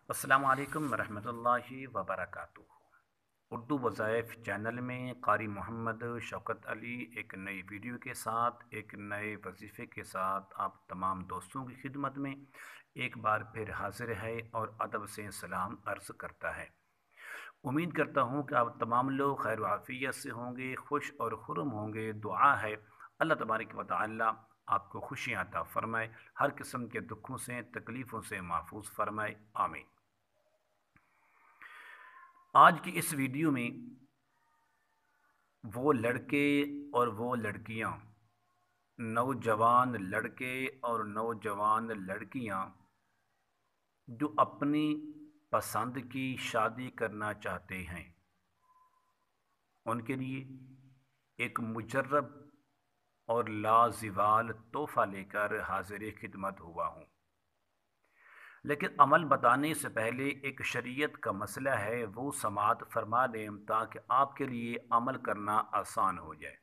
अस्सलामु अलैकुम वरहमतुल्लाहि वबरकातुहू। उर्दू वज़ाइफ चैनल में क़ारी मोहम्मद शौकत अली एक नई वीडियो के साथ एक नए वजीफ़े के साथ आप तमाम दोस्तों की खिदमत में एक बार फिर हाजिर है और अदब से सलाम अर्ज़ करता है। उम्मीद करता हूँ कि आप तमाम लोग खैर आफ़ियत से होंगे, खुश और खुर्म होंगे। दुआ है अल्लाह तबारक व तआला आपको खुशियाँ अता फ़रमाए, हर किस्म के दुखों से तकलीफ़ों से महफूज फ़रमाए, आमीन। आज की इस वीडियो में वो लड़के और वो लड़कियां, नौजवान लड़के और नौजवान लड़कियां जो अपनी पसंद की शादी करना चाहते हैं, उनके लिए एक मुजर्रब और लाज़िवाल तोहफ़ा लेकर हाज़िर खिदमत हुआ हूँ। लेकिन अमल बताने से पहले एक शरीयत का मसला है, वो समाअत फरमा दें ताकि आपके लिए अमल करना आसान हो जाए।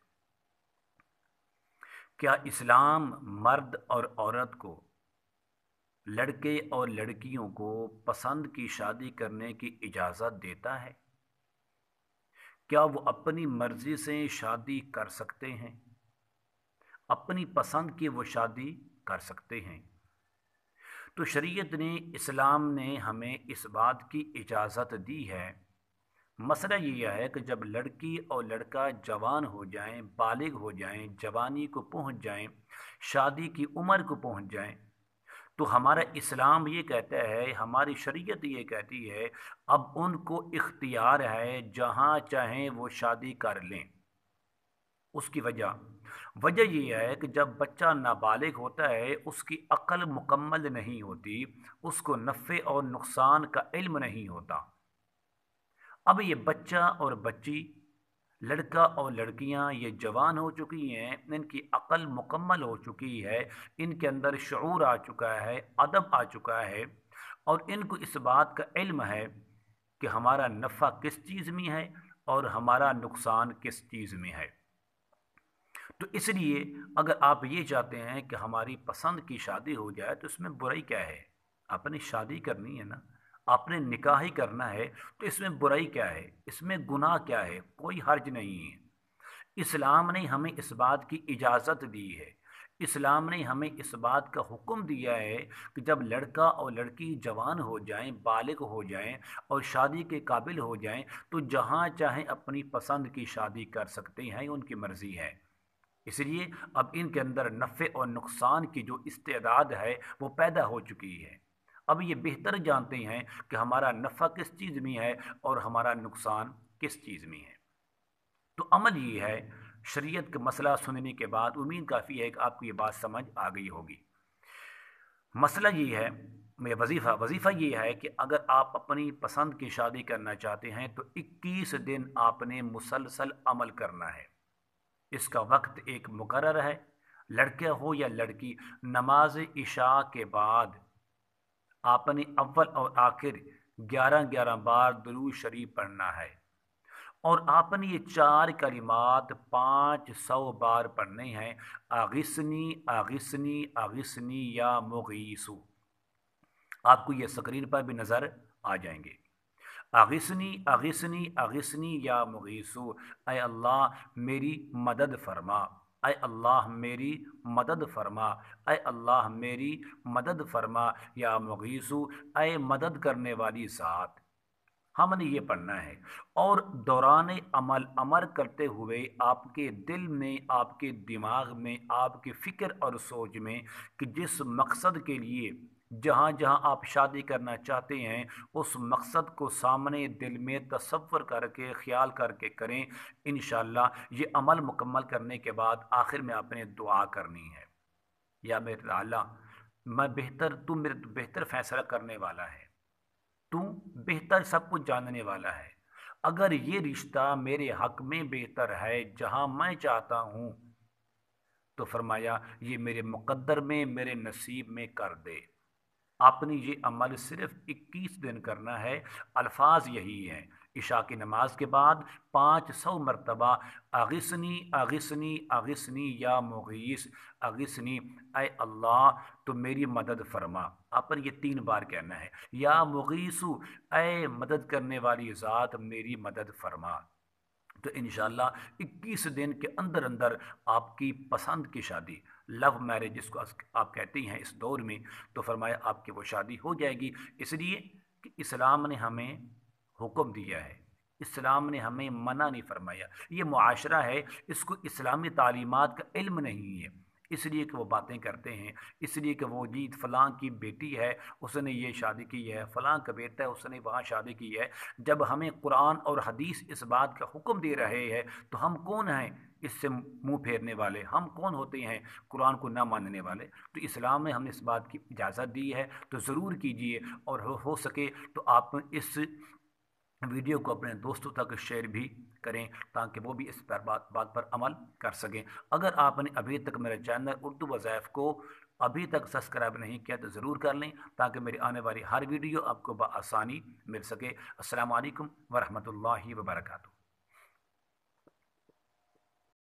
क्या इस्लाम मर्द और औरत को, लड़के और लड़कियों को पसंद की शादी करने की इजाज़त देता है? क्या वो अपनी मर्ज़ी से शादी कर सकते हैं? अपनी पसंद की वो शादी कर सकते हैं? तो शरीयत ने, इस्लाम ने हमें इस बात की इजाज़त दी है। मसला ये है कि जब लड़की और लड़का जवान हो जाएं, बालिग हो जाएं, जवानी को पहुंच जाएं, शादी की उम्र को पहुंच जाएं, तो हमारा इस्लाम ये कहता है, हमारी शरीयत ये कहती है, अब उनको इख्तियार है, जहां चाहें वो शादी कर लें। उसकी वजह वजह ये है कि जब बच्चा नाबालिग होता है, उसकी अक्ल मुकम्मल नहीं होती, उसको नफ़े और नुकसान का इल्म नहीं होता। अब ये बच्चा और बच्ची, लड़का और लड़कियां ये जवान हो चुकी हैं, इनकी अक्ल मुकम्मल हो चुकी है, इनके अंदर शऊर आ चुका है, अदब आ चुका है, और इनको इस बात का इल्म है कि हमारा नफ़ा किस चीज़ में है और हमारा नुकसान किस चीज़ में है। तो इसलिए अगर आप ये चाहते हैं कि हमारी पसंद की शादी हो जाए, तो इसमें बुराई क्या है? आपने शादी करनी है ना, आपने निकाह ही करना है, तो इसमें बुराई क्या है? इसमें गुनाह क्या है? कोई हर्ज नहीं है। इस्लाम ने हमें इस बात की इजाज़त दी है, इस्लाम ने हमें इस बात का हुक्म दिया है कि जब लड़का और लड़की जवान हो जाएं, बालिग हो जाएं और शादी के काबिल हो जाएं, तो जहाँ चाहें अपनी पसंद की शादी कर सकते हैं, उनकी मर्ज़ी है। इसलिए अब इनके अंदर नफ़े और नुकसान की जो इस्तेदाद है वो पैदा हो चुकी है। अब ये बेहतर जानते हैं कि हमारा नफ़ा किस चीज़ में है और हमारा नुकसान किस चीज़ में है। तो अमल ये है, शरीयत का मसला सुनने के बाद उम्मीद काफ़ी है कि आपको ये बात समझ आ गई होगी। मसला ये है, मेरा वजीफ़ा ये है कि अगर आप अपनी पसंद की शादी करना चाहते हैं, तो 21 दिन आपने मुसलसल अमल करना है। इसका वक्त एक मुकर्रर है। लड़का हो या लड़की, नमाज इशा के बाद आपने अव्वल और आखिर 11-11 बार दुरूद शरीफ पढ़ना है, और आपने ये 4 कलिमात 500 बार पढ़ने हैं। आगिसनी आगिसनी आगिसनी या मुगीसु। आपको ये स्क्रीन पर भी नज़र आ जाएंगे। आगिसनी आगिसनी आगिसनी या मुगीसु, ऐ अल्लाह मेरी मदद फरमा, ऐ अल्लाह मेरी मदद फरमा, ऐ अल्लाह मेरी मदद फरमा, या मुगीसु, ऐ मदद करने वाली ज़ात। हमने ये पढ़ना है, और दौरान अमल अमर करते हुए आपके दिल में, आपके दिमाग में, आपकी फ़िक्र और सोच में कि जिस मकसद के लिए, जहाँ जहाँ आप शादी करना चाहते हैं, उस मकसद को सामने दिल में तसव्वुर करके, ख्याल करके करें। इंशाअल्लाह ये अमल मुकम्मल करने के बाद आखिर में आपने दुआ करनी है, या मेरे अल्लाह, मैं बेहतर, तू मेरे बेहतर फैसला करने वाला है, तू बेहतर सब कुछ जानने वाला है। अगर ये रिश्ता मेरे हक में बेहतर है, जहाँ मैं चाहता हूँ, तो फरमाया ये मेरे मुकद्दर में, मेरे नसीब में कर दे। आपने ये अमल सिर्फ 21 दिन करना है। अल्फाज यही हैं, عشاء کی نماز کے بعد 500 مرتبہ اغثنی اغثنی اغثنی یا مغیث اغثنی، اے اللہ تو میری مدد فرما۔ آپ پر یہ 3 بار کہنا ہے، یا مغیثو اے مدد کرنے والی ذات میری مدد فرما۔ تو انشاءاللہ 21 دن کے اندر اندر آپ کی پسند کی شادی، لو میرج جس کو آپ کہتے ہیں اس دور میں، تو فرمایا آپ کی وہ شادی ہو جائے گی، اس لیے کہ اسلام نے ہمیں حکم دیا ہے، اسلام نے ہمیں منع نہیں فرمایا۔ یہ معاشرہ ہے، اس کو اسلامی تعلیمات کا علم نہیں ہے، اس لیے کہ وہ باتیں کرتے ہیں، اس لیے کہ وہ جی فلاں کی بیٹی ہے اس نے یہ شادی کی ہے، فلاں کا بیٹا ہے اس نے وہاں شادی کی ہے۔ جب ہمیں قرآن اور حدیث اس بات کا حکم دے رہے ہیں تو ہم کون ہیں اس سے منہ پھیرنے والے؟ ہم کون ہوتے ہیں قرآن کو نہ ماننے والے؟ تو اسلام نے ہم نے اس بات کی اجازت دی ہے تو ضرور کیجئے، اور ہو سکے تو آپ اس ویڈیو کو اپنے دوستوں تک شیئر بھی کریں تاکہ وہ بھی اس پر بات پر عمل کر سکیں۔ اگر آپ نے ابھی تک میرے چینل اردو وظائف کو ابھی تک سبسکرائب نہیں کیا تو ضرور کر لیں تاکہ میری آنے والی ہر ویڈیو آپ کو بآسانی مل سکے۔ السلام علیکم ورحمۃ اللہ وبرکاتہ۔